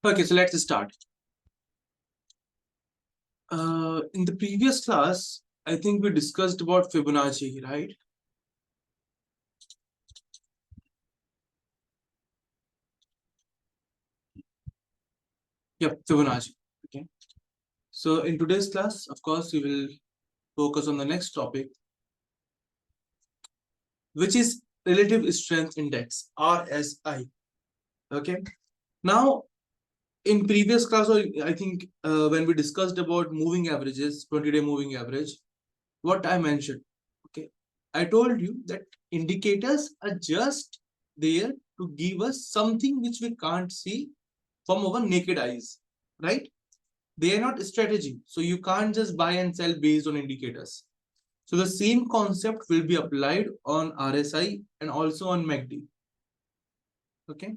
Okay, so let's start. In the previous class, I think we discussed about Fibonacci, right? Yep, Fibonacci. Okay. So in today's class, of course, we will focus on the next topic, which is relative strength index, RSI. Okay. Now, in previous class, or I think when we discussed about moving averages, 20-day moving average, what I mentioned, okay, I told you that indicators are just there to give us something which we can't see from our naked eyes, right? They are not strategy, so you can't just buy and sell based on indicators. So the same concept will be applied on RSI and also on MACD. Okay.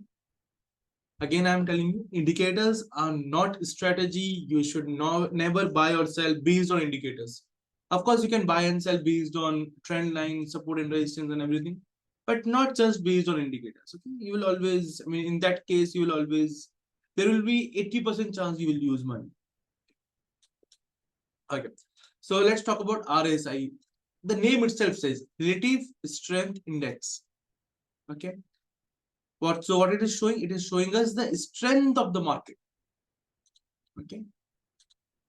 Again, I'm telling you, indicators are not strategy. You should never buy or sell based on indicators. Of course, you can buy and sell based on trend line, support and resistance and everything, but not just based on indicators. Okay, you will always, I mean, in that case, you will always, there will be 80% chance you will lose money. Okay, so let's talk about RSI. The name itself says Relative Strength Index. Okay, what it is showing? It is showing us the strength of the market. Okay,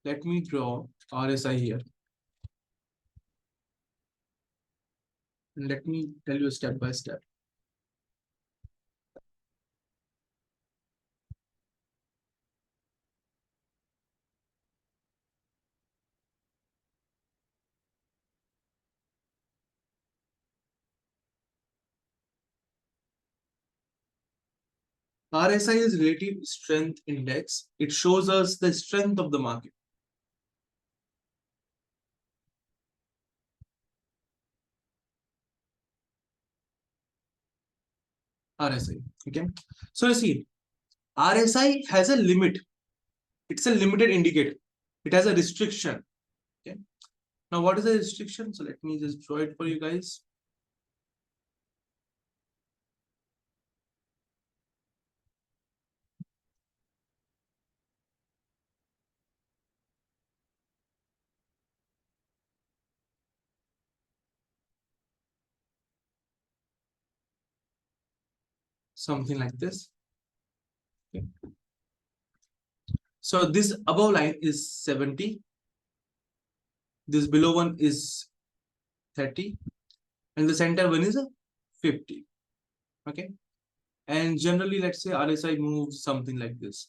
let me draw RSI here. And let me tell you step by step. RSI is Relative Strength Index. It shows us the strength of the market. RSI. Okay. So you see, RSI has a limit. It's a limited indicator. It has a restriction. Okay. Now, what is the restriction? So let me just draw it for you guys. Something like this. Okay. So this above line is 70. This below one is 30. And the center one is 50. Okay. And generally, let's say RSI moves something like this.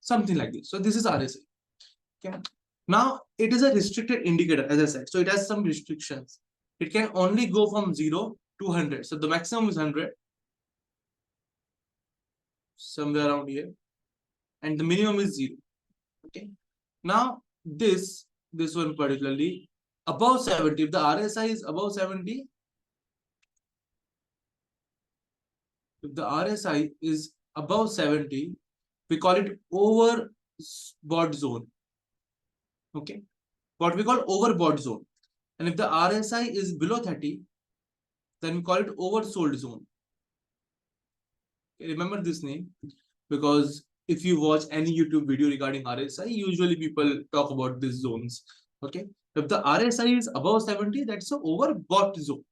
Something like this. So this is RSI. Okay. Now it is a restricted indicator, as I said. So it has some restrictions. It can only go from 0 to 100. So the maximum is 100, somewhere around here, and the minimum is 0. Okay. Now this one particularly above 70. If the RSI is above 70, if the RSI is above 70, we call it overbought zone. Okay. What we call overbought zone. And if the RSI is below 30, then we call it oversold zone. Remember this name, because if you watch any YouTube video regarding RSI, usually people talk about these zones. Okay. If the RSI is above 70, that's an overbought zone.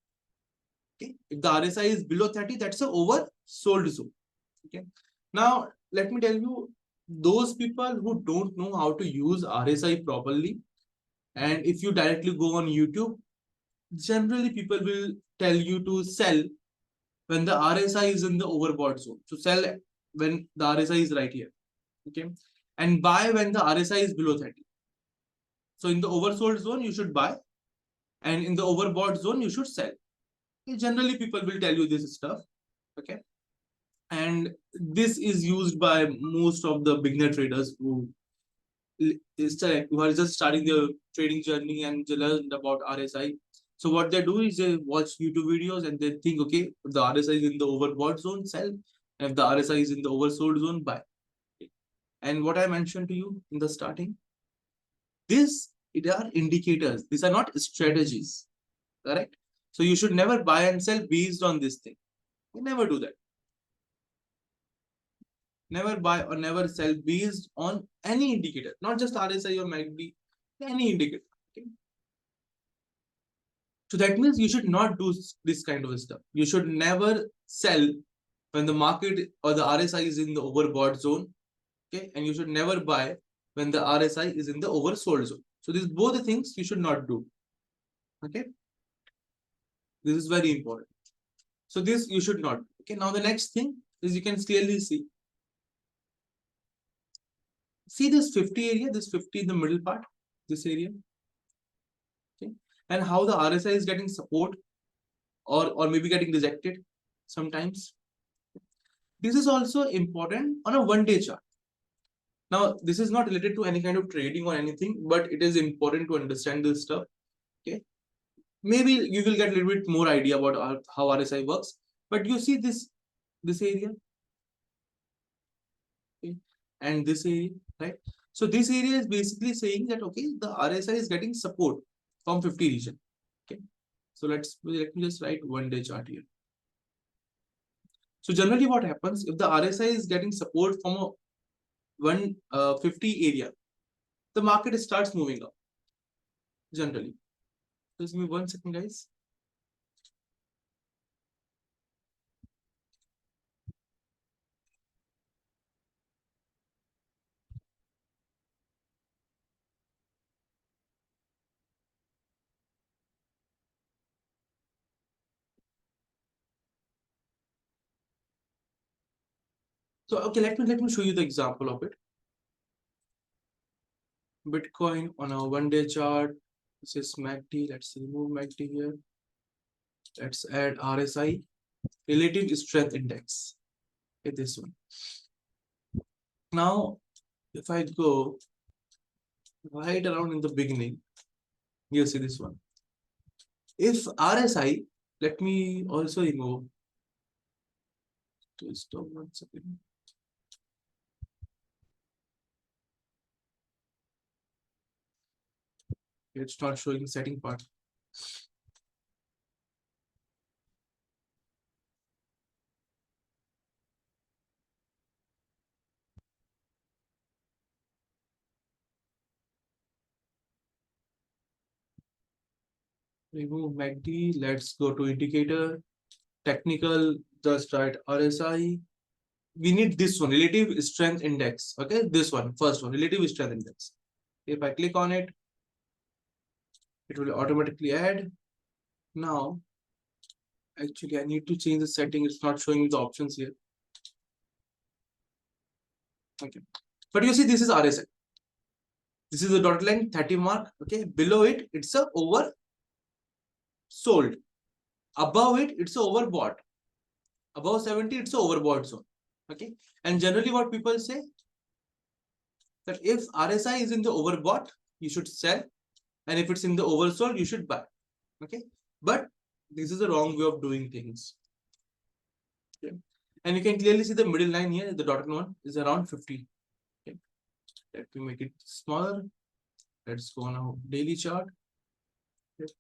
Okay. If the RSI is below 30, that's an oversold zone. Okay. Now, let me tell you, those people who don't know how to use RSI properly, and if you directly go on YouTube, generally people will tell you to sell when the RSI is in the overbought zone. So sell when the RSI is right here. Okay. And buy when the RSI is below 30. So in the oversold zone, you should buy. And in the overbought zone, you should sell. Okay. Generally, people will tell you this stuff. Okay. And this is used by most of the beginner traders who are just starting their trading journey and learn about RSI. So what they do is they watch YouTube videos and they think, okay, the RSI is in the overbought zone, sell. And if the RSI is in the oversold zone, buy. And what I mentioned to you in the starting, it are indicators. These are not strategies, correct? So you should never buy and sell based on this thing. You never do that. Never buy or never sell based on any indicator, not just RSI or MACD, any indicator. Okay? So that means you should not do this kind of stuff. You should never sell when the market or the RSI is in the overbought zone. Okay, and you should never buy when the RSI is in the oversold zone. So these both the things you should not do. Okay, this is very important. So this you should not. Okay, now the next thing is you can clearly see this 50 area, this 50 in the middle part, this area. Okay, and how the RSI is getting support or maybe getting rejected sometimes. This is also important on a one-day chart. Now, this is not related to any kind of trading or anything, but it is important to understand this stuff. Okay, maybe you will get a little bit more idea about how RSI works. But you see this area, okay, and this area, right? So this area is basically saying that okay, the RSI is getting support from 50 region. Okay, so let me just write one-day chart here. So generally, what happens if the RSI is getting support from a 150 area, the market starts moving up. Generally, just give me 1 second, guys. So okay, let me show you the example of it. Bitcoin on a one-day chart. This is MACD. Let's remove MACD here. Let's add RSI, relative strength index. Okay, this one. Now, if I go right around in the beginning, you see this one. If RSI, let me also remove. Just 1 second. It's not showing the setting part. Remove MACD. Let's go to indicator. Technical, just write RSI. We need this one, relative strength index. Okay, this one, first one, relative strength index. If I click on it, it will automatically add. Now, actually, I need to change the setting. It's not showing the options here. Okay, but you see, this is RSI. This is the dotted line 30 mark. Okay, below it, it's a oversold. Above it, it's a overbought. Above 70, it's a overbought zone. Okay, and generally, what people say that if RSI is in the overbought, you should sell, and if it's in the oversold, you should buy. Okay, but this is the wrong way of doing things. Okay, and you can clearly see the middle line here, the dotted one is around 50. Okay, let me make it smaller. Let's go on a daily chart. Okay.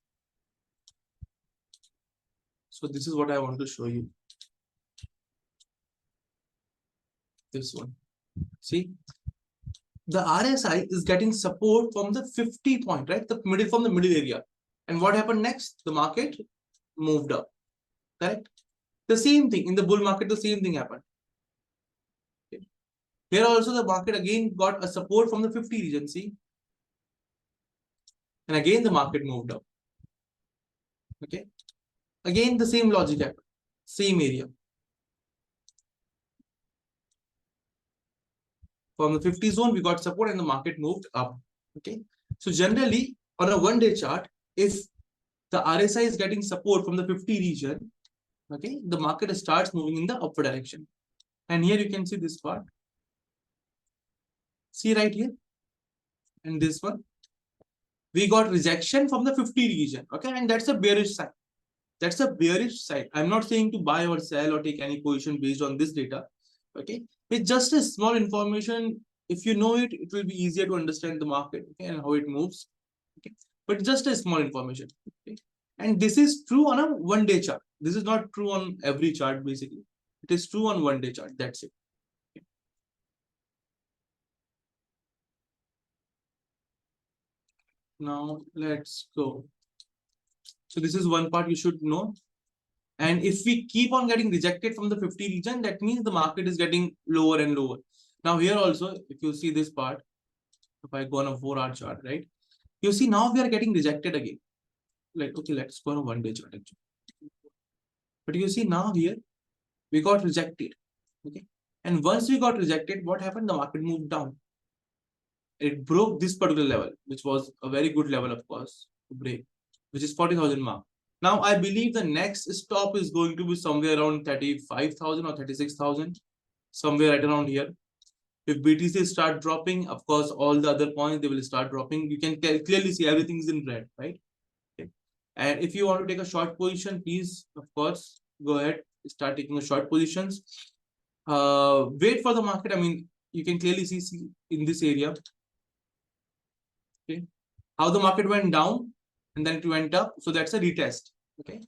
So this is what I want to show you. This one. See, the RSI is getting support from the 50 point, right? The middle, from the middle area. And what happened next? The market moved up, correct? The same thing in the bull market, the same thing happened. Okay. Here also the market again got a support from the 50 region, see? And again the market moved up. Okay. Again the same logic happened, same area. From the 50 zone, we got support and the market moved up. Okay. So generally on a one-day chart, if the RSI is getting support from the 50 region, okay, the market starts moving in the upward direction. And here you can see this part. See right here. And this one. We got rejection from the 50 region. Okay, and that's a bearish sign. That's a bearish side. I'm not saying to buy or sell or take any position based on this data. Okay, it's just a small information. If you know it, it will be easier to understand the market, okay, and how it moves. Okay, but just a small information. Okay, and this is true on a 1 day chart. This is not true on every chart. Basically, it is true on 1 day chart. That's it. Okay. Now let's go. So this is one part you should know. And if we keep on getting rejected from the 50 region, that means the market is getting lower and lower. Now here also, if you see this part, if I go on a 4 hour chart, right? You see now we are getting rejected again. Like, okay, let's go on a 1 day chart actually. But you see now here, we got rejected. Okay. And once we got rejected, what happened? The market moved down. It broke this particular level, which was a very good level, of course, to break, which is 40,000 mark. Now, I believe the next stop is going to be somewhere around 35,000 or 36,000, somewhere right around here. If BTC start dropping, of course, all the other coins, they will start dropping. You can clearly see everything's in red, right? Okay. And if you want to take a short position, please, of course, go ahead, start taking a short positions. Wait for the market. I mean, you can clearly see in this area, okay, how the market went down and then it went up. So that's a retest. Okay.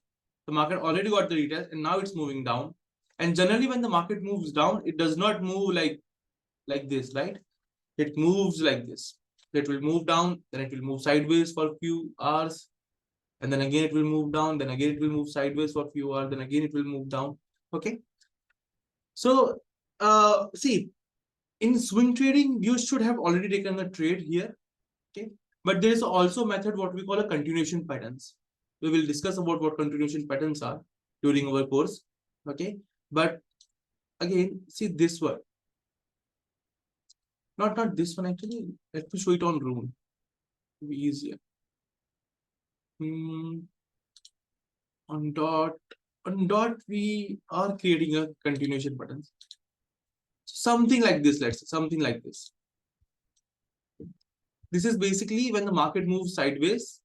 The market already got the retest and now it's moving down. And generally, when the market moves down, it does not move like this, right? It moves like this. It will move down, then it will move sideways for a few hours, and then again it will move down, then again it will move sideways for a few hours, then again it will move down. Okay. So see, in swing trading, you should have already taken a trade here. Okay. But there is also a method what we call a continuation patterns. We will discuss about what continuation patterns are during our course. Okay. But again, see this one. Not this one actually. Let me show it on rune. It'll be easier. On dot we are creating a continuation pattern. Something like this, let's say, something like this. This is basically when the market moves sideways.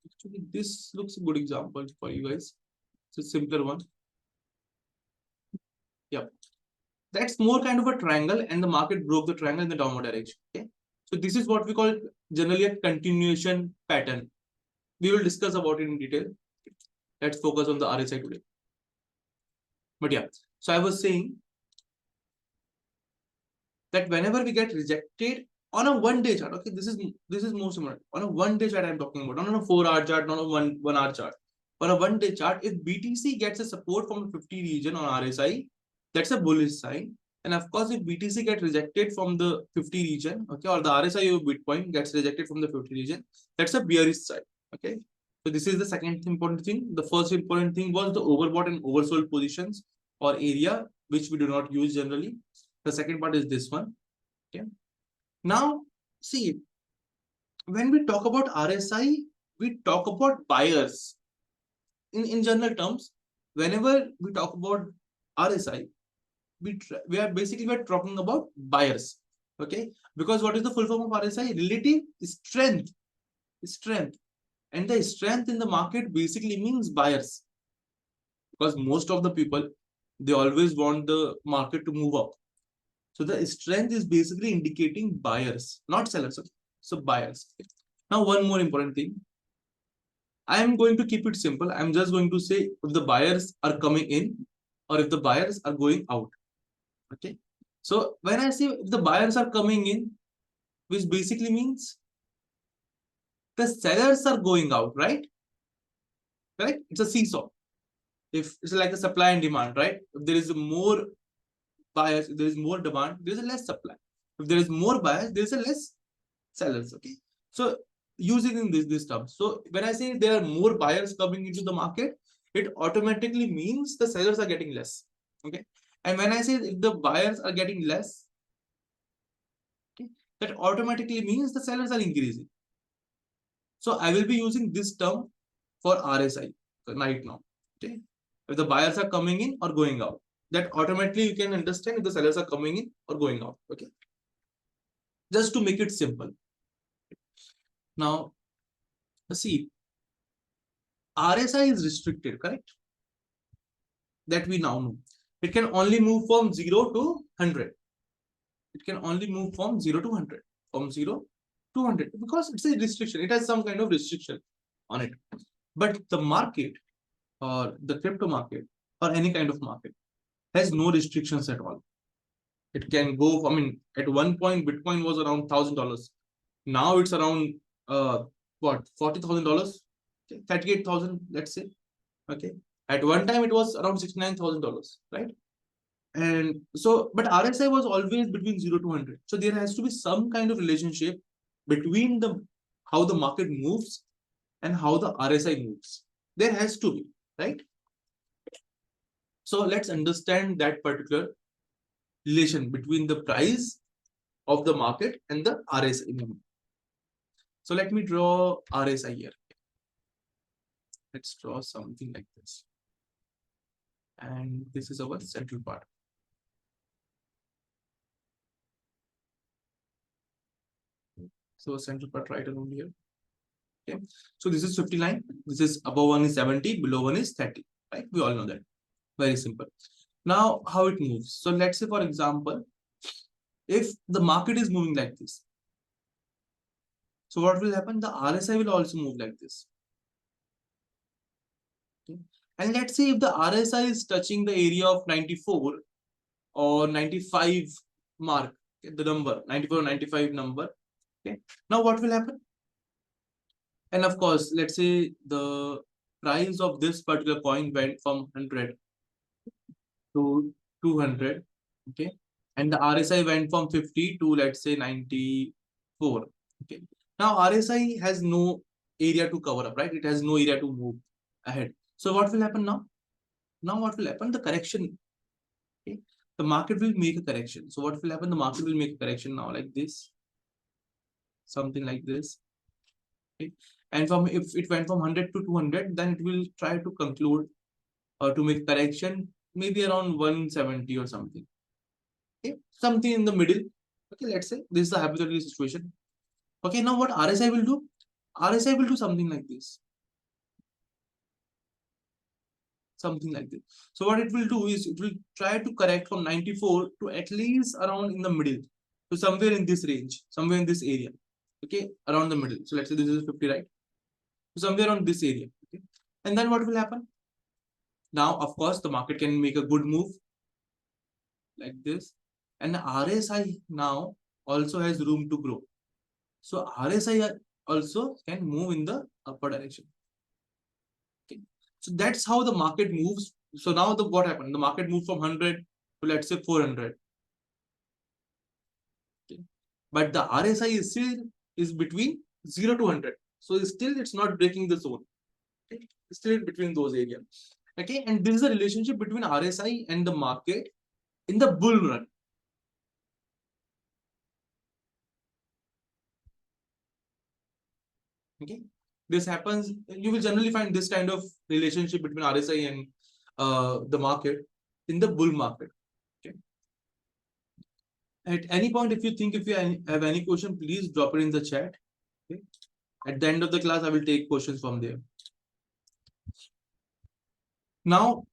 Actually, this looks a good example for you guys. It's a simpler one. Yep. That's more kind of a triangle, and the market broke the triangle in the downward direction. Okay. So this is what we call generally a continuation pattern. We will discuss about it in detail. Let's focus on the RSI today. But yeah, so I was saying that whenever we get rejected on a 1 day chart, okay, this is most important. On a 1 day chart, I'm talking about, not on a 4 hour chart, not on a one hour chart. On a 1 day chart, if BTC gets a support from the 50 region on RSI, that's a bullish sign. And of course, if BTC gets rejected from the 50 region, okay, or the RSI of Bitcoin gets rejected from the 50 region, that's a bearish sign. Okay. So this is the second important thing. The first important thing was the overbought and oversold positions or area, which we do not use generally. The second part is this one. Okay. Now, see, when we talk about RSI, we talk about buyers. In general terms, whenever we talk about RSI, we are basically we're talking about buyers. Okay. Because what is the full form of RSI? Relative strength. Strength. And the strength in the market basically means buyers. Because most of the people, they always want the market to move up. So the strength is basically indicating buyers, not sellers. Okay? So buyers. Now, one more important thing. I am going to keep it simple. I'm just going to say if the buyers are coming in or if the buyers are going out. Okay. So when I say if the buyers are coming in, which basically means the sellers are going out, right? Right? It's a seesaw. If it's like a supply and demand, right? If there is more buyers, if there is more demand, there is a less supply. If there is more buyers, there is a less sellers. Okay. So use it in this term. So when I say there are more buyers coming into the market, it automatically means the sellers are getting less. Okay. And when I say if the buyers are getting less, okay, that automatically means the sellers are increasing. So I will be using this term for RSI right now. Okay. If the buyers are coming in or going out, that automatically you can understand if the sellers are coming in or going out. Okay. Just to make it simple. Now, see, RSI is restricted, correct? That we now know. It can only move from 0 to 100. It can only move from 0 to 100, from 0 to 100, because it's a restriction. It has some kind of restriction on it. But the market, or the crypto market, or any kind of market, has no restrictions at all. It can go, I mean, at one point, Bitcoin was around $1,000. Now it's around, what, $40,000, 38,000, let's say. Okay. At one time, it was around $69,000, right? And so, but RSI was always between 0 to 100. So there has to be some kind of relationship between the how the market moves and how the RSI moves. There has to be, right? So let's understand that particular relation between the price of the market and the RSI movement. So let me draw RSI here. Let's draw something like this. And this is our central part. So central part right around here. Okay. So this is 59. This is above one is 70, below one is 30. Right? We all know that. Very simple. Now, how it moves. So let's say, for example, if the market is moving like this, so what will happen? The RSI will also move like this. Okay. And let's say if the RSI is touching the area of 94 or 95 mark, okay, the number 94 or 95 number. Okay. Now what will happen? And of course, let's say the price of this particular coin went from 100 to 200. Okay. And the RSI went from 50 to, let's say, 94. Okay. Now RSI has no area to cover up, right? It has no area to move ahead. So what will happen now? Now what will happen? The correction. Okay. The market will make a correction. So what will happen? The market will make a correction now like this. Something like this. Okay. And from if it went from 100 to 200, then it will try to conclude or to make correction maybe around 170 or something. Okay. Something in the middle. Okay, let's say this is the hypothetical situation. Okay, now what RSI will do? RSI will do something like this. Something like this. So what it will do is it will try to correct from 94 to at least around in the middle. So somewhere in this range, somewhere in this area. Okay, around the middle. So let's say this is 50, right? So somewhere on this area. Okay. And then what will happen? Now, of course, the market can make a good move like this. And the RSI now also has room to grow. So RSI also can move in the upper direction. Okay. So that's how the market moves. So now what happened? The market moved from 100 to, let's say, 400. Okay. But the RSI is still between 0 to 100. So it's not breaking the zone. Okay. It's still between those areas. Okay. And this is the relationship between RSI and the market in the bull run. Okay. This happens, you will generally find this kind of relationship between RSI and the market in the bull market. Okay. At any point, if you think, if you have any question, please drop it in the chat. Okay. At the end of the class, I will take questions from there. Now,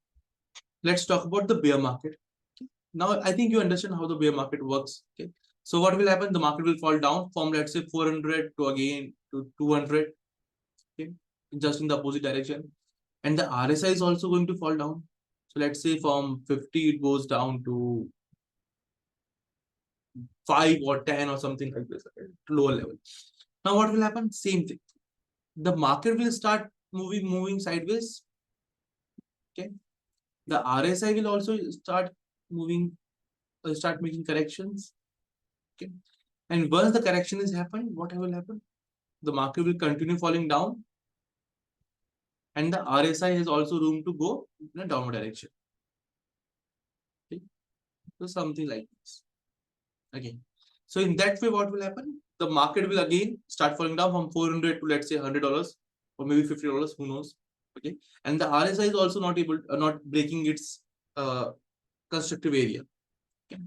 let's talk about the bear market. Okay. Now, I think you understand how the bear market works. Okay. So what will happen? The market will fall down from, let's say, 400 to again to 200. Okay. Just in the opposite direction. And the RSI is also going to fall down. So let's say from 50, it goes down to 5 or 10 or something like this, lower level. Now what will happen? Same thing. The market will start moving sideways. Okay. The RSI will also start moving, start making corrections. Okay. And once the correction is happened, what will happen? The market will continue falling down. And the RSI has also room to go in a downward direction. Okay. So something like this. Okay. So in that way, what will happen? The market will again start falling down from 400 to, let's say, $100 or maybe $50, who knows? Okay. And the RSI is also not breaking its constructive area. Okay.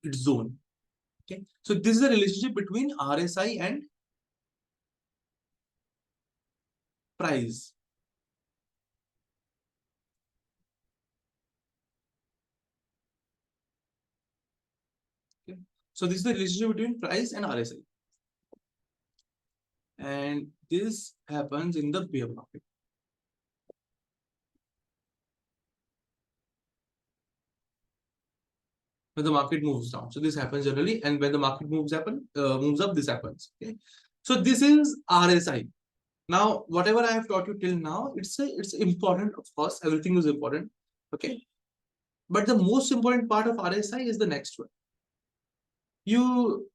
Its zone. Okay. So this is the relationship between RSI and price. So this is the relationship between price and RSI. And this happens in the bear market. When the market moves down, so this happens generally, and when the market moves up, this happens. Okay, so this is RSI. Now, whatever I have taught you till now, it's important. Of course, everything is important. Okay, but the most important part of RSI is the next one. You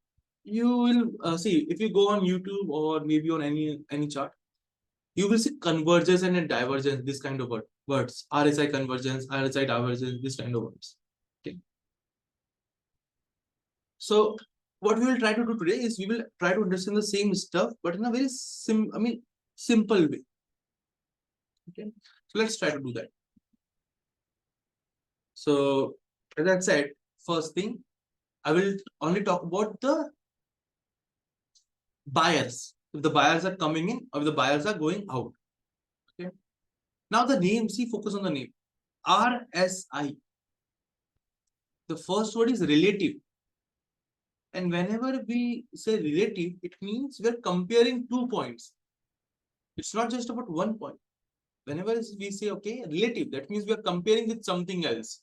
will see if you go on YouTube or maybe on any chart, you will see convergence and divergence. This kind of words, RSI convergence, RSI divergence, this kind of words. Okay. So what we will try to do today is we will try to understand the same stuff, but in a very simple way. Okay, so let's try to do that. So as I said, first thing, I will only talk about the buyers. If the buyers are coming in or if the buyers are going out. Okay. Now the name, see, focus on the name. RSI. The first word is relative. And whenever we say relative, it means we are comparing 2 points. It's not just about 1 point. Whenever we say, okay, relative, that means we are comparing with something else.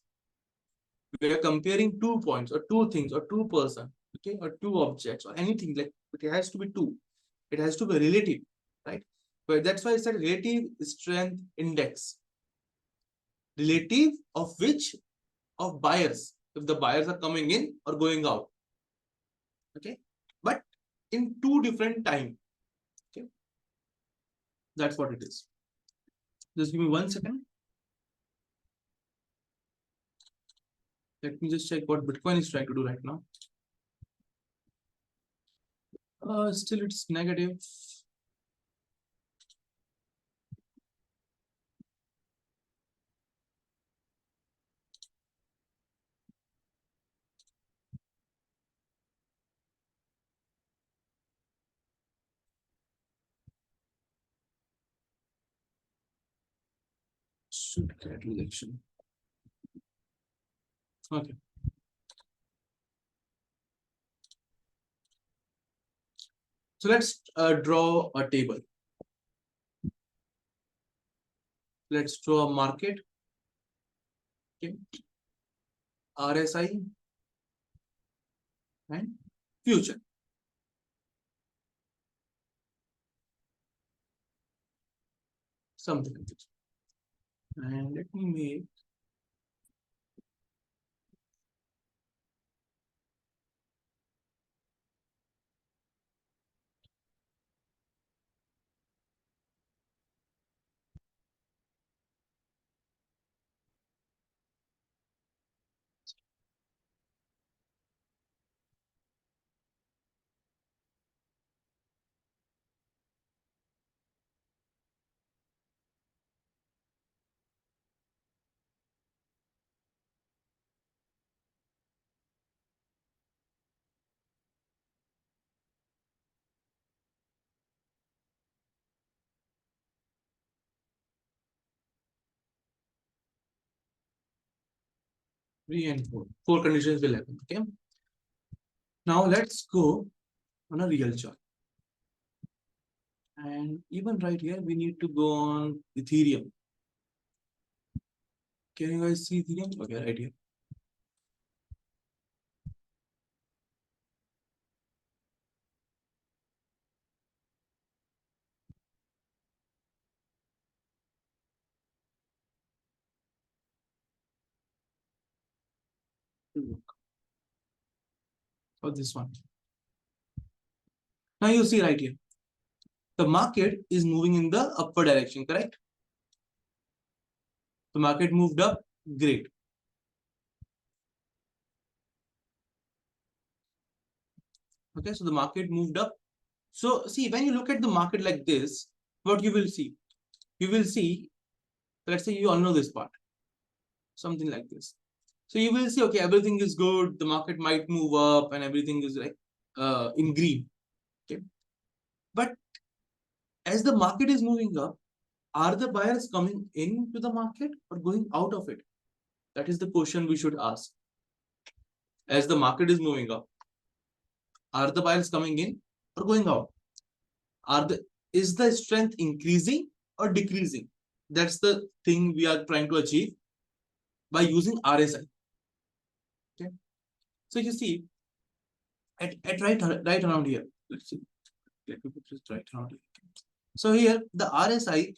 We are comparing 2 points or 2 things or 2 person, okay, or 2 objects or anything, like it has to be 2. It has to be relative, right? But that's why it's a relative strength index. Relative of which? Of buyers. If the buyers are coming in or going out. Okay, but in 2 different time. Okay, that's what it is. Just give me 1 second. Let me just check what Bitcoin is trying to do right now. Still it's negative. Should get election. Okay. So let's draw a table. Let's draw a market. Okay. RSI and future. Something like this. And let me make three and four. 4 conditions will happen. Okay. Now let's go on a real chart. And even right here, we need to go on Ethereum. Can you guys see Ethereum? Okay, right here. Or this one. Now you see right here. The market is moving in the upward direction, correct? The market moved up, great. Okay, so the market moved up. So see, when you look at the market like this, what you will see? You will see, let's say you all know this part. Something like this. So you will see, okay, everything is good. The market might move up and everything is like in green. Okay. But as the market is moving up, are the buyers coming into the market or going out of it? That is the question we should ask. As the market is moving up, Are the buyers coming in or going out? Is the strength increasing or decreasing? That's the thing we are trying to achieve by using RSI. Okay. So you see, at right around here. Let's see. Let me put this right around here. So here the RSI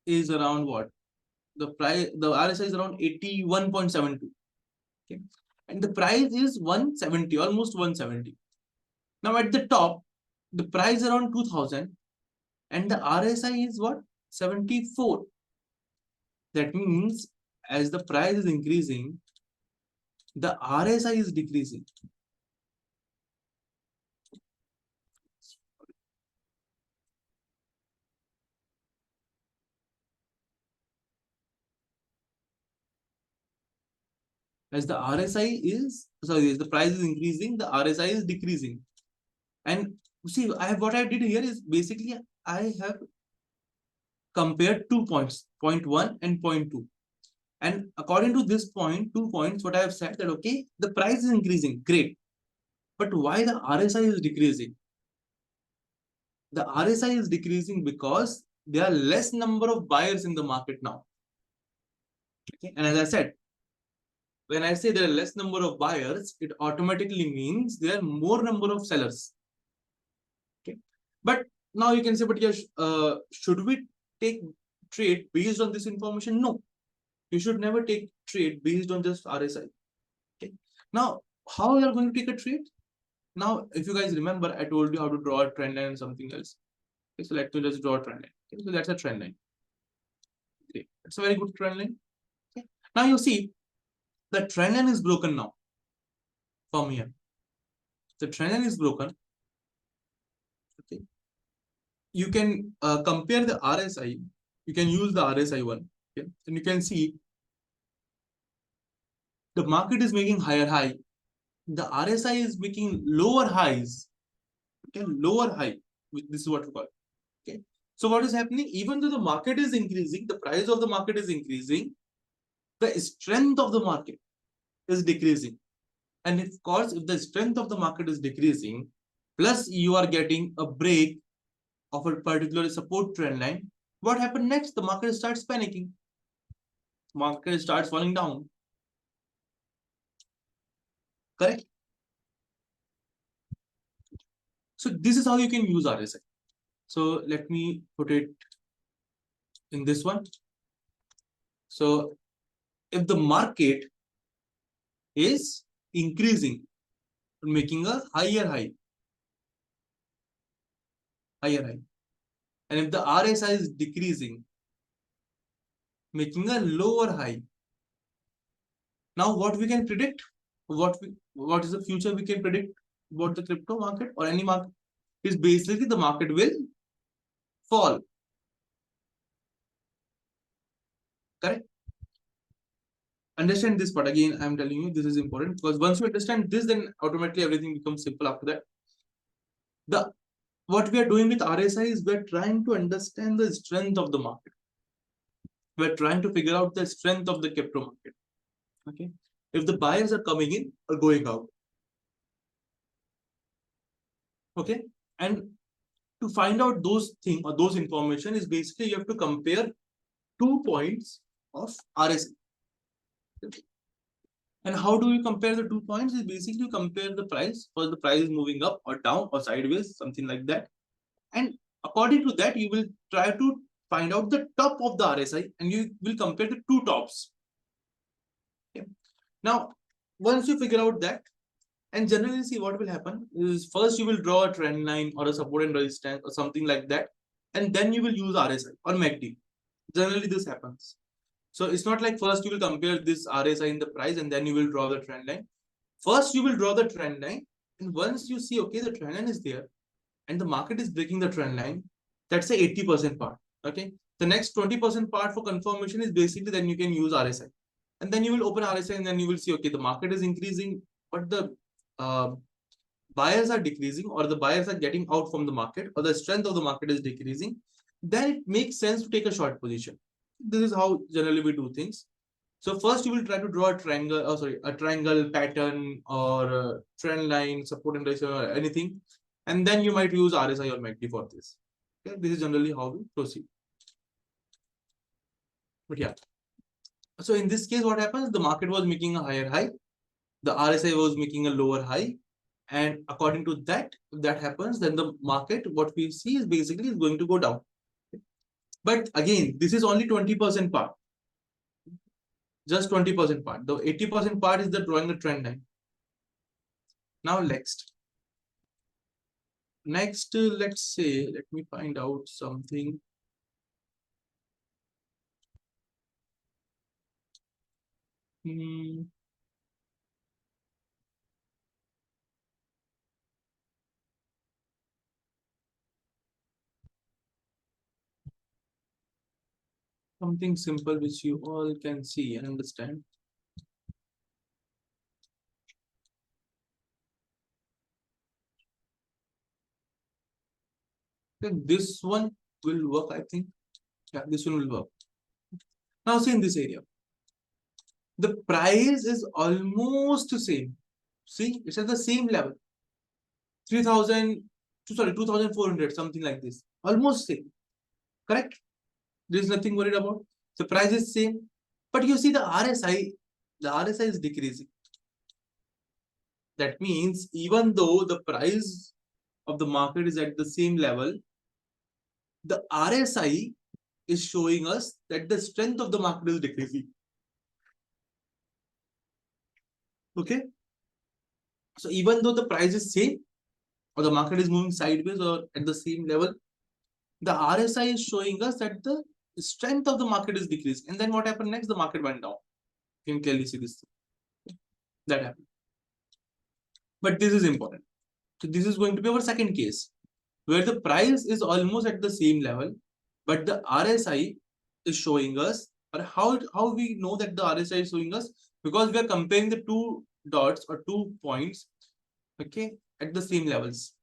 is around what? The RSI is around 81.72. Okay. And the price is 170, almost 170. Now at the top, the price around 2000 and the RSI is what? 74. That means as the price is increasing, the RSI is decreasing. As the RSI is, sorry, as the price is increasing, the RSI is decreasing. And see, what I did here is basically I have compared 2 points, point 1 and point 2. And according to this point, 2 points, what I have said that, okay, the price is increasing, great. But why the RSI is decreasing? The RSI is decreasing because there are less number of buyers in the market now. Okay, and as I said, when I say there are less number of buyers, it automatically means there are more number of sellers. Okay, but now you can say, but yeah, should we take trade based on this information? No, you should never take trade based on just RSI. Okay, now how you are going to take a trade? Now, if you guys remember, I told you how to draw a trend line and something else. Okay, so let me just draw a trend line. Okay, so that's a trend line. Great, it's a very good trend line. Okay, now you see the trend line is broken now from here. The trend line is broken. Okay, you can compare the RSI. You can use the RSI one. Okay, and you can see the market is making higher high. The RSI is making lower highs. Okay, lower high. This is what we call. Okay, so what is happening? Even though the market is increasing, the price of the market is increasing, the strength of the market is decreasing. And of course, if the strength of the market is decreasing, plus you are getting a break of a particular support trend line, what happened next? The market starts panicking. Market starts falling down. Correct? So this is how you can use RSI. So let me put it in this one. So if the market is increasing, making a higher high, and if the RSI is decreasing, making a lower high. Now what we can predict? What is the future we can predict about the crypto market or any market? Is basically the market will fall. Correct? Understand this part again. I'm telling you this is important because once you understand this, then automatically everything becomes simple after that. What we are doing with RSI is we're trying to understand the strength of the market. We're trying to figure out the strength of the crypto market. Okay, if the buyers are coming in or going out. Okay, and to find out those things or those information is basically you have to compare 2 points of RSI. Okay. And how do you compare the 2 points? Is basically you compare the price, or the price is moving up or down or sideways, something like that. And according to that, you will try to find out the top of the RSI and you will compare the 2 tops. Okay. Now, once you figure out that, and generally see what will happen is first you will draw a trend line or a support and resistance or something like that, and then you will use RSI or MACD. Generally, this happens. So it's not like first you will compare this RSI in the price and then you will draw the trend line. First, you will draw the trend line, and once you see, okay, the trend line is there and the market is breaking the trend line, that's the 80% part. Okay. The next 20% part for confirmation is basically then you can use RSI. And then you will open RSI and then you will see, okay, the market is increasing, but the buyers are decreasing or the buyers are getting out from the market or the strength of the market is decreasing. Then it makes sense to take a short position. This is how generally we do things. So first you will try to draw a triangle, a triangle pattern or a trend line, support and resistance or anything, and then you might use RSI or MACD for this. Okay, this is generally how we proceed. But yeah, so in this case, what happens? The market was making a higher high, the RSI was making a lower high, and according to that, if that happens, then the market, what we see is basically is going to go down. But again, this is only 20% part. Just 20% part. The 80% part is the drawing the trend line. Now next, let's say, let me find out something. Something simple which you all can see and understand. Then this one will work, I think. Yeah, this one will work. Now see in this area, the price is almost the same. See, it's at the same level. 3000, sorry, 2400, something like this. Almost same. Correct? There's nothing worried about. The price is same. But you see the RSI is decreasing. That means even though the price of the market is at the same level, the RSI is showing us that the strength of the market is decreasing. Okay. So even though the price is same or the market is moving sideways or at the same level, the RSI is showing us that the strength of the market is decreased. And then what happened next? The market went down. You can clearly see this. That happened. But this is important. So this is going to be our second case where the price is almost at the same level, but the RSI is showing us, or how we know that the RSI is showing us, because we are comparing the two dots or 2 points, okay, at the same levels.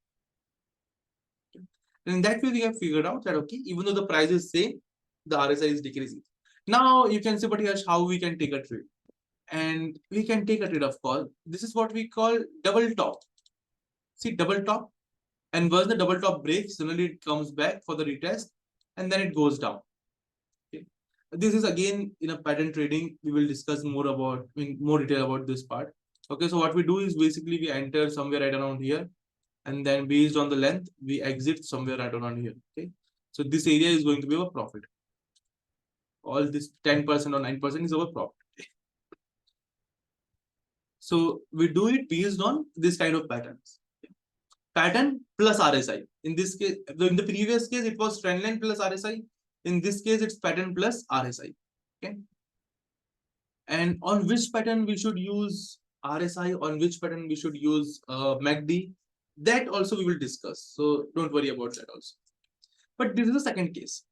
And in that way, we have figured out that, okay, even though the price is same, the RSI is decreasing. Now you can say, but here's how we can take a trade. And we can take a trade of call. This is what we call double top. See, double top. And once the double top breaks, similarly it comes back for the retest and then it goes down. Okay. This is again in a pattern trading. We will discuss more about in more detail about this part. Okay, so what we do is basically we enter somewhere right around here, and then based on the length, we exit somewhere right around here. Okay, so this area is going to be our profit. All this 10% or 9% is our profit. So we do it based on this kind of patterns. Pattern plus RSI. In this case, in the previous case, it was trend line plus RSI. In this case, it's pattern plus RSI. Okay. And on which pattern we should use RSI, on which pattern we should use MACD, that also we will discuss. So don't worry about that also. But this is the second case,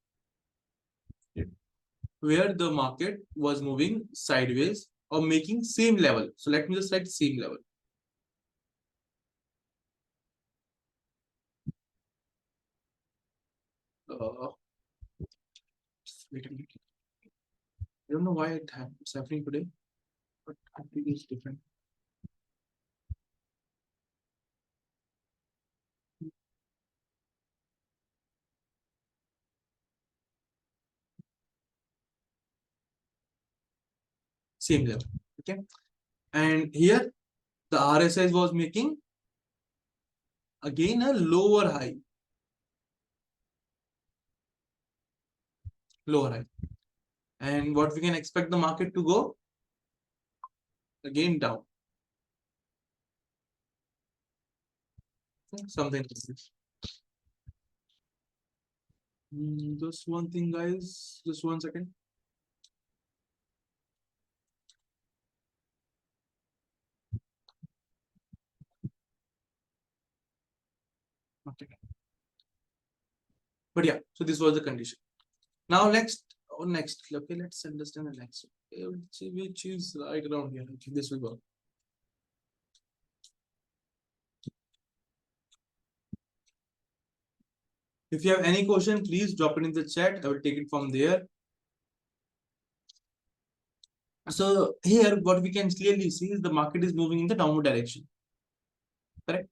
where the market was moving sideways or making same level. So let me just write same level. Wait a minute. I don't know why it's happening today, but I think it's different. Same level. Okay. And here the RSI was making again a lower high. Lower high. And what we can expect the market to go? Again down. Something like this. Just one thing, guys. Just 1 second. Okay. But yeah, so this was the condition. Now next, okay, let's understand the next. Okay, which is right around here. Okay, this will work. If you have any question, please drop it in the chat. I will take it from there. So here, what we can clearly see is the market is moving in the downward direction. Correct.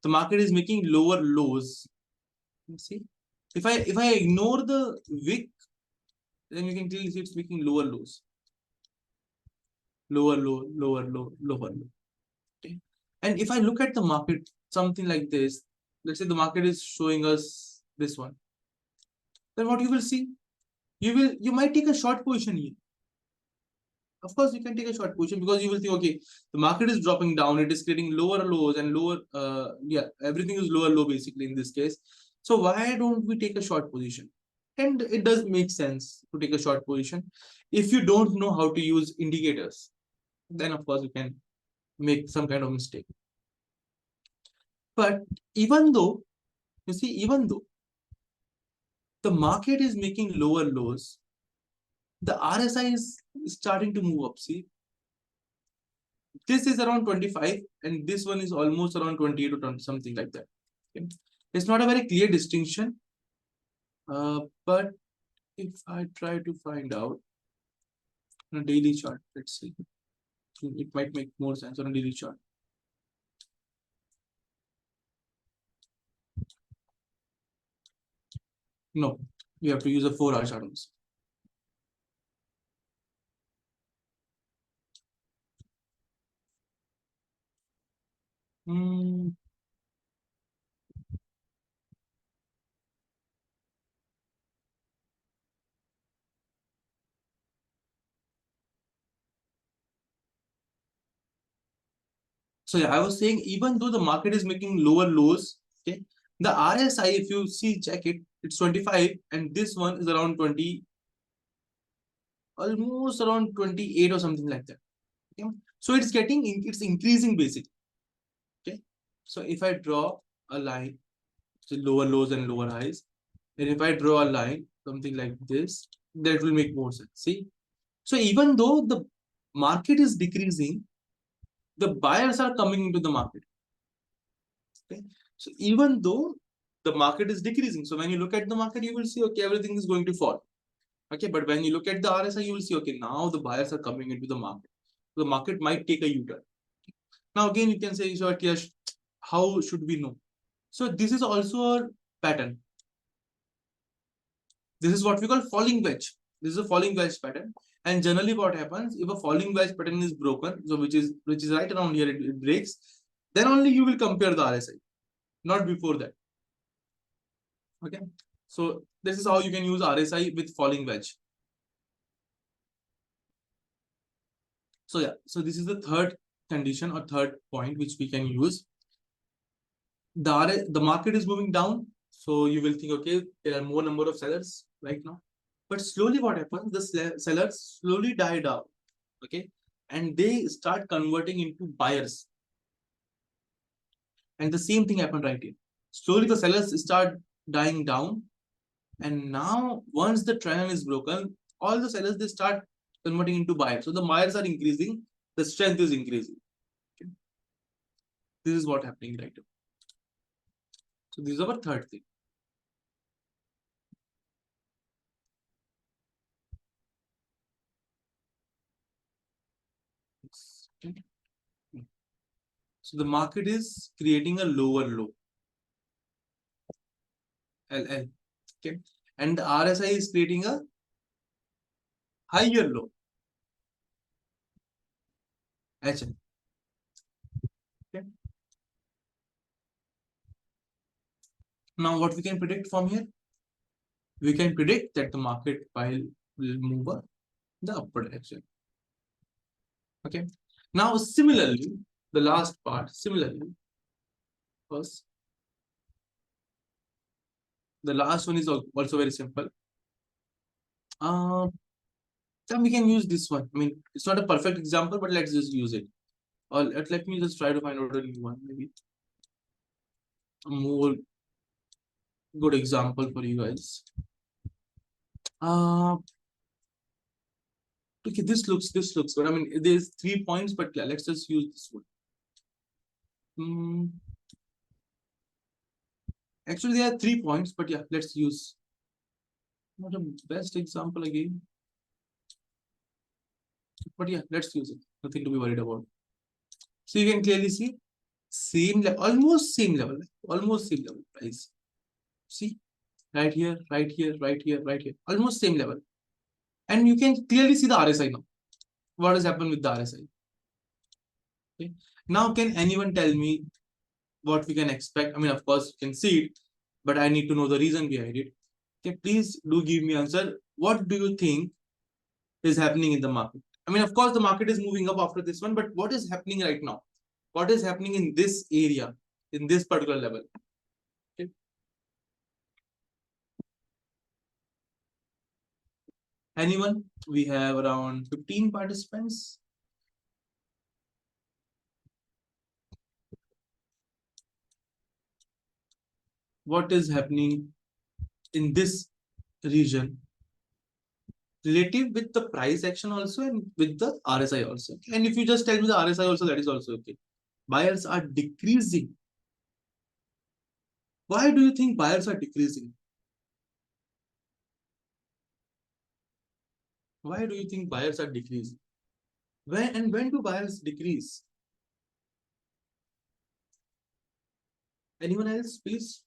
The market is making lower lows. Let's see. If I ignore the wick, then you can clearly see it's making lower lows. Lower low, lower low, lower low. Okay. And if I look at the market, something like this, let's say the market is showing us this one, then what you will see, you might take a short position here. Of course, you can take a short position because you will think, okay, the market is dropping down, it is creating lower lows and lower, yeah, everything is lower low basically in this case. So why don't we take a short position? And it does make sense to take a short position. If you don't know how to use indicators, then of course you can make some kind of mistake. But even though, you see, even though the market is making lower lows, the RSI is starting to move up. See, this is around 25 and this one is almost around 28 or 20, something like that. Okay. It's not a very clear distinction, but if I try to find out on a daily chart, let's see, it might make more sense on a daily chart. No, you have to use a 4-hour chart also. So yeah, I was saying even though the market is making lower lows, okay, the RSI, if you see, check it, it's 25 and this one is around 20, almost around 28 or something like that. Okay. So it's increasing basically. Okay. So if I draw a line, so lower lows and lower highs, and if I draw a line, something like this, that will make more sense. See? So even though the market is decreasing, the buyers are coming into the market. Okay. So even though the market is decreasing, so when you look at the market, you will see, okay, everything is going to fall. Okay, but when you look at the RSI, you will see, okay, now the buyers are coming into the market. The market might take a U-turn. Now again, you can say, so Yash, how should we know? So this is also a pattern. This is what we call falling wedge. This is a falling wedge pattern. And generally what happens, if a falling wedge pattern is broken, so which is right around here, it breaks, then only you will compare the RSI, not before that. Okay. So this is how you can use RSI with falling wedge. So yeah, so this is the third condition or third point which we can use. The market is moving down, so you will think, okay, there are more number of sellers right now, but slowly what happens, the sellers slowly die down, okay, and they start converting into buyers, and the same thing happened right here. Slowly the sellers start dying down, and now once the trend is broken, all the sellers, they start converting into buyers, so the buyers are increasing, the strength is increasing. Okay. This is what happening right now. So this is our third thing. Okay. So the market is creating a lower low, LL. Okay. And the RSI is creating a higher low, HL. Okay. Now what we can predict from here? We can predict that the market will move up the upward direction. Okay. Now similarly, the last part, similarly, first, the last one is also very simple. Then we can use this one. I mean, it's not a perfect example, but let's just use it. Or let me just try to find out a new one, maybe a more good example for you guys. Okay, this looks good. I mean, there's 3 points, but yeah, let's just use this one. Actually, there are 3 points, but yeah, let's use not a best example again. But yeah, let's use it. Nothing to be worried about. So you can clearly see same level, almost same level price. See, right here, right here, right here, right here, almost same level. And you can clearly see the RSI now. What has happened with the RSI? Okay. Now, can anyone tell me what we can expect? I mean, of course, you can see it, but I need to know the reason behind it. Okay, please do give me answer. What do you think is happening in the market? I mean, of course, the market is moving up after this one, but what is happening right now? What is happening in this area, in this particular level? Okay. Anyone? We have around 15 participants. What is happening in this region relative with the price action also and with the RSI also? And if you just tell me the RSI also, that is also okay. Buyers are decreasing. Why do you think buyers are decreasing? Why do you think buyers are decreasing? When do buyers decrease? Anyone else, please?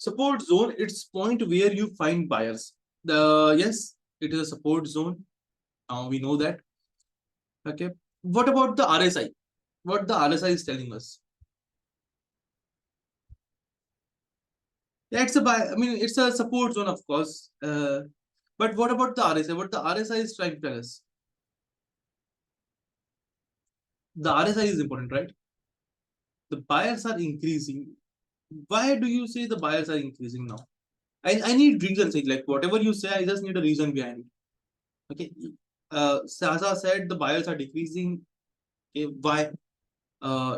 Support zone, it's point where you find buyers. Yes, it is a support zone. Now we know that. Okay. What about the RSI? What the RSI is telling us? Yeah, it's a buy. I mean, it's a support zone, of course. But what about the RSI? What the RSI is trying to tell us? The RSI is important, right? The buyers are increasing. Why do you say the buyers are increasing now? I need reasons. Like whatever you say, I just need a reason behind it. Okay. Sasa said the buyers are decreasing. Okay, why?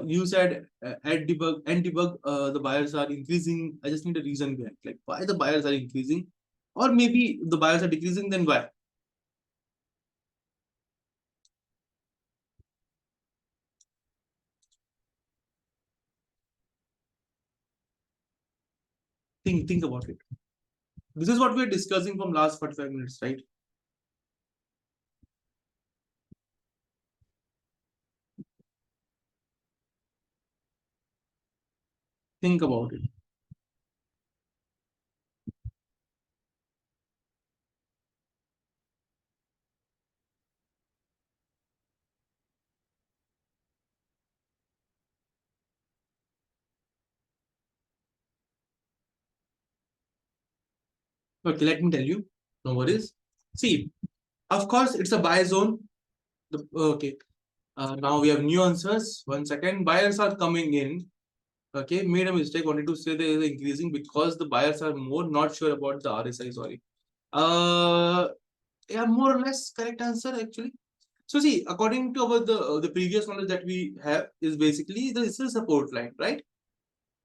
You said at debug and debug the buyers are increasing. I just need a reason behind like why the buyers are increasing, or maybe the buyers are decreasing. Then why? Think about it. This is what we are discussing from last 45 minutes, right? Think about it. Okay, let me tell you. No worries. See, of course, it's a buy zone. Okay. Now we have new answers. 1 second. Buyers are coming in. Okay, made a mistake. Wanted to say they are increasing because the buyers are more not sure about the RSI. Sorry. Uh, yeah, more or less correct answer actually. So see, according to our the previous knowledge that we have is basically this is a support line, right?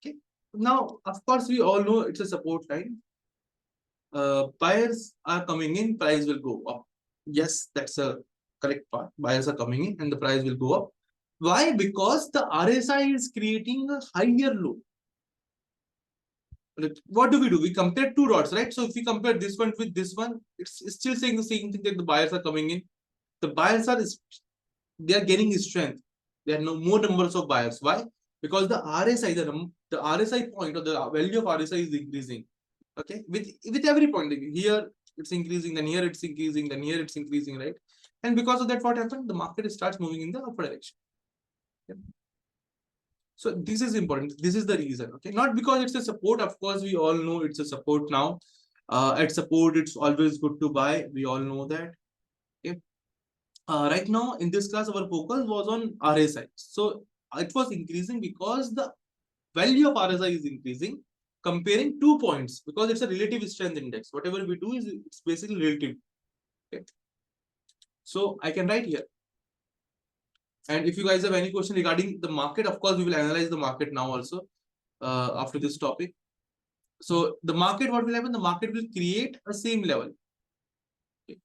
Okay. Now, of course, we all know it's a support line. Buyers are coming in, price will go up. Yes, that's a correct part. Buyers are coming in and the price will go up. Why? Because the RSI is creating a higher low. What do? We compare two dots, right? So if we compare this one with this one, it's still saying the same thing that the buyers are coming in. The buyers are they are gaining strength. There are no more numbers of buyers. Why? Because the RSI, the RSI point or the value of RSI is increasing. Okay, with every point here it's increasing, then here it's increasing, then here it's increasing, right? And because of that, what happened? The market starts moving in the upward direction. Okay? So this is important. This is the reason. Okay, not because it's a support. Of course, we all know it's a support now. At support, it's always good to buy. We all know that. Okay. Right now in this class, our focus was on RSI. So it was increasing because the value of RSI is increasing, comparing 2 points because it's a relative strength index. Whatever we do is it's basically relative. Okay. So I can write here. And if you guys have any question regarding the market, of course, we will analyze the market now also after this topic. So the market, what will happen? The market will create a same level. Okay.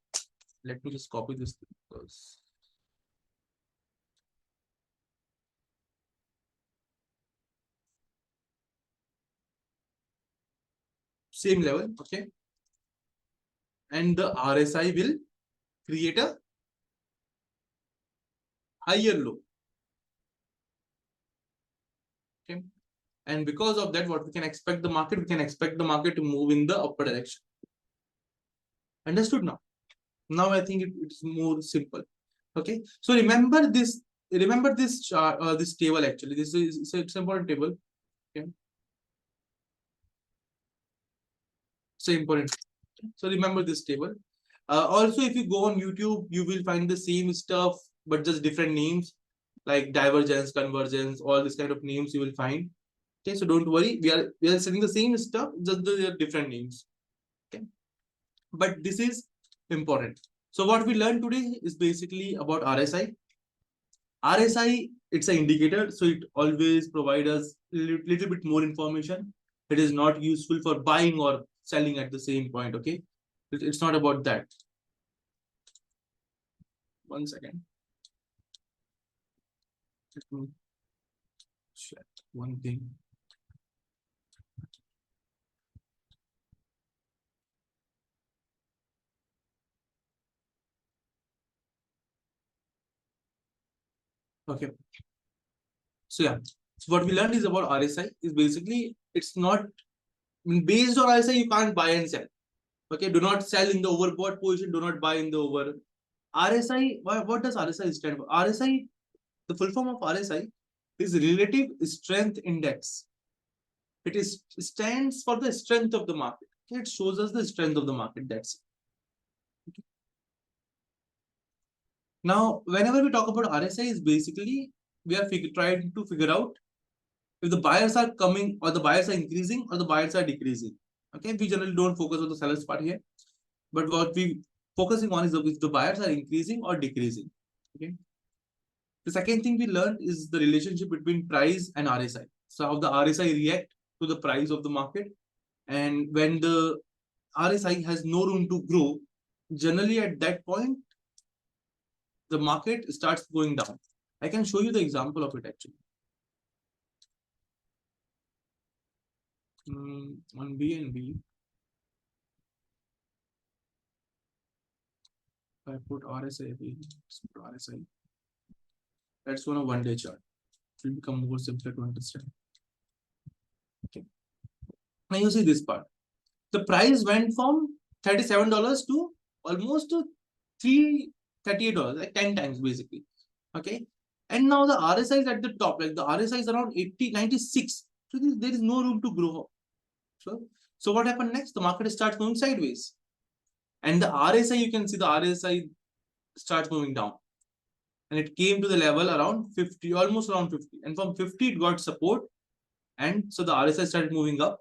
Let me just copy this because same level, okay, and the RSI will create a higher low, okay, and because of that, what we can expect the market, we can expect the market to move in the upper direction. Understood now? Now I think it's more simple. Okay, so remember this chart, this table actually. This is it's an important table. Okay, so important. So remember this table. Also, if you go on YouTube, you will find the same stuff, but just different names like divergence, convergence, all this kind of names you will find. Okay, so don't worry, we are studying the same stuff, just the different names. Okay, but this is important. So what we learned today is basically about RSI. RSI, it's an indicator, so it always provides us a little bit more information. It is not useful for buying or selling at the same point. Okay, it's not about that. One second. Let me check one thing. Okay. So yeah. So what we learned is about RSI is basically it's not based on RSI, you can't buy and sell. Okay, do not sell in the overbought position, do not buy in the over. RSI, what does RSI stand for? RSI, the full form of RSI is relative strength index. It is stands for the strength of the market. Okay, it shows us the strength of the market. That's it. Okay. Now, whenever we talk about RSI, is basically we are trying to figure out if the buyers are coming or the buyers are increasing or the buyers are decreasing. Okay, we generally don't focus on the sellers part here, but what we focusing on is if the buyers are increasing or decreasing. Okay. The second thing we learned is the relationship between price and RSI. So how the RSI react to the price of the market, and when the RSI has no room to grow, generally at that point the market starts going down. I can show you the example of it actually. On BNB, if I put RSI, RSI, that's on a one-day chart. It will become more simpler to understand. Okay. Now you see this part. The price went from $37 to almost to $338, like 10 times basically. Okay. And now the RSI is at the top, like the RSI is around 80, 96. So there is no room to grow. So what happened next? The market starts moving sideways. And the RSI, you can see the RSI starts moving down. And it came to the level around 50, almost around 50. And from 50, it got support. And so the RSI started moving up.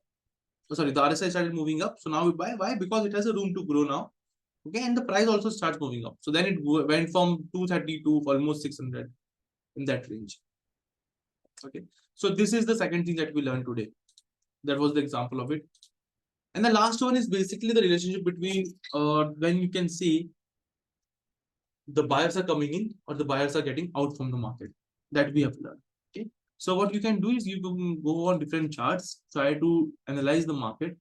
So sorry, the RSI started moving up. So now we buy. Why? Because it has a room to grow now. Okay, and the price also starts moving up. So then it went from 230 to almost 600 in that range. Okay, so this is the second thing that we learned today. That was the example of it. And the last one is basically the relationship between when you can see the buyers are coming in or the buyers are getting out from the market. That we have learned. Okay, so what you can do is you can go on different charts, try to analyze the market.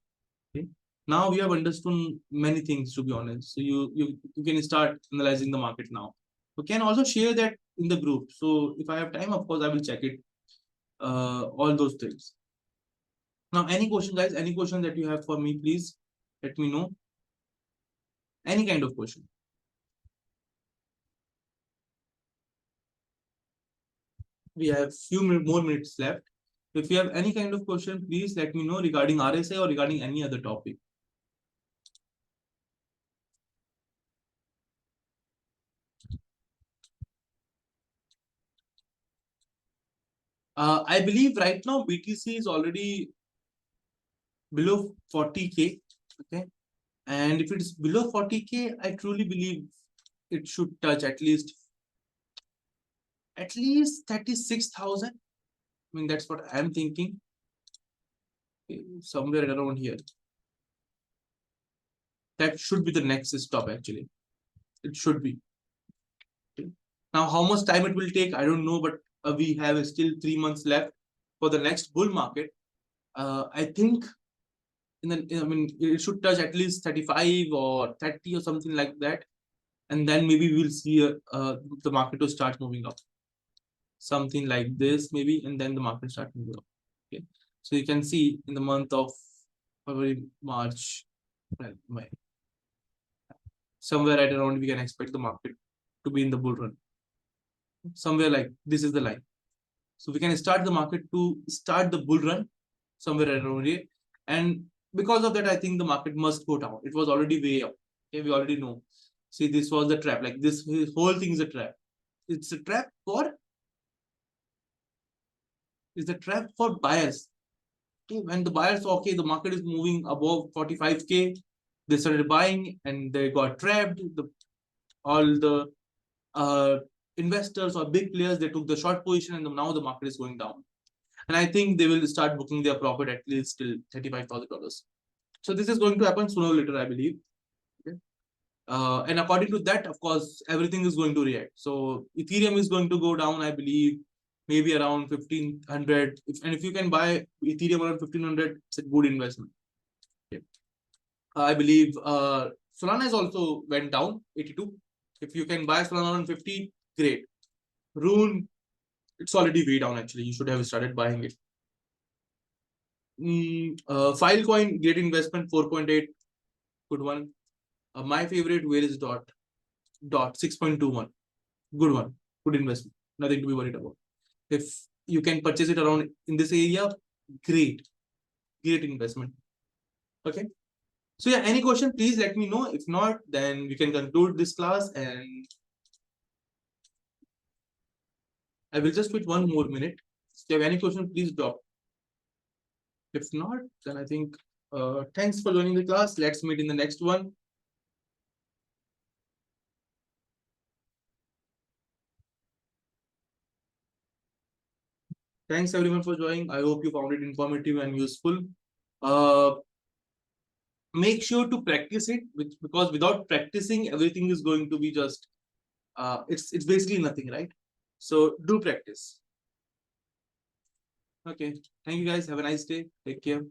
Okay, now we have understood many things, to be honest. So you can start analyzing the market now. You can also share that in the group. So if I have time, of course I will check it. All those things. Now, any question, guys? Any question that you have for me, please let me know. Any kind of question. We have few more minutes left. If you have any kind of question, please let me know regarding RSI or regarding any other topic. I believe right now BTC is already below 40K. Okay, and if it's below 40K, I truly believe it should touch at least 36,000. I mean, that's what I'm thinking. Okay, somewhere around here. That should be the next stop actually. It should be. Okay. Now, how much time it will take, I don't know, but we have still 3 months left for the next bull market. I think I mean, it should touch at least 35 or 30 or something like that, and then maybe we'll see the market to start moving up, something like this maybe, and then the market start moving up. Okay, so you can see in the month of February, March, well, May, somewhere right around we can expect the market to be in the bull run. Somewhere like this is the line. So we can start the market to start the bull run somewhere around here. And because of that, I think the market must go down. It was already way up. Okay, we already know. See, this was the trap. Like this whole thing is a trap. It's a trap for buyers. Okay, when the buyers saw, okay, the market is moving above 45K, they started buying and they got trapped. All the uh, investors or big players, they took the short position, and now the market is going down. And I think they will start booking their profit at least till $35,000. So this is going to happen sooner or later, I believe. Okay. And according to that, of course, everything is going to react. So Ethereum is going to go down, I believe, maybe around 1500. If you can buy Ethereum around 1500, it's a good investment. Okay. I believe Solana has also went down 82. If you can buy Solana around 50, great. Rune, it's already way down actually. You should have started buying it. Filecoin, great investment, 4.8, good one. My favorite, where is dot 6.21, good one, good investment, nothing to be worried about. If you can purchase it around in this area, great investment. Okay, so yeah, any question, please let me know. If not, then we can conclude this class, and I will just wait 1 more minute. If you have any question, please drop. If not, then I think thanks for joining the class. Let's meet in the next one. Thanks everyone for joining. I hope you found it informative and useful. Uh, make sure to practice it, because without practicing, everything is going to be just it's basically nothing, right? So do practice. Okay. Thank you guys. Have a nice day. Take care.